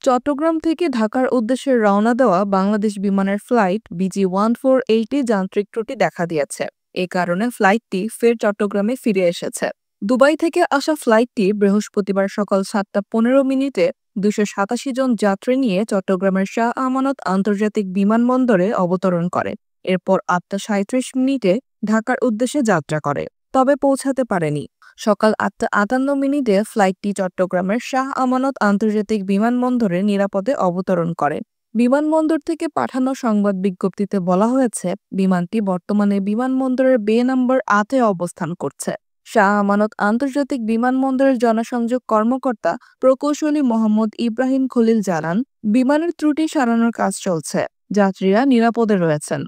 চট্টগ্রাম থেকে ঢাকার উদ্দেশ্যে রওনা দেওয়া বাংলাদেশ বিমানের ফ্লাইট BG-148 যান্ত্রিক ত্রুটি দেখা দিয়েছে। এ কারণে ফ্লাইটটি ফের চট্টগ্রামে ফিরে এসেছে। দুবাই থেকে আসা ফ্লাইটটি বৃহস্পতিবার সকাল 7টা 15 মিনিটে 287 জন যাত্রী নিয়ে চট্টগ্রামের শাহ আমানত আন্তর্জাতিক বিমানবন্দরে অবতরণ করে। এরপর 8টা 37 মিনিটে ঢাকার উদ্দেশ্যে যাত্রা করে, তবে পৌঁছাতে পারেনি। সকাল 8টা 58 মিনিটে ফ্লাইটটি চট্টগ্রামের শাহ আমানত আন্তর্জাতিক বিমানবন্দরে নিরাপদে অবতরণ করে। বিমানবন্দর থেকে পাঠানো সংবাদ বিজ্ঞপ্তিতে বলা হয়েছে, বিমানটি বর্তমানে বিমানবন্দরের বে নম্বর 8-এ অবস্থান করছে। শাহ আমানত আন্তর্জাতিক বিমানবন্দরের জনসংযোগ কর্মকর্তা প্রকৌশলী মোহাম্মদ ইব্রাহিম খলিল জানান, বিমানের ত্রুটি সারানোর কাজ চলছে, যাত্রীরা নিরাপদে রয়েছেন।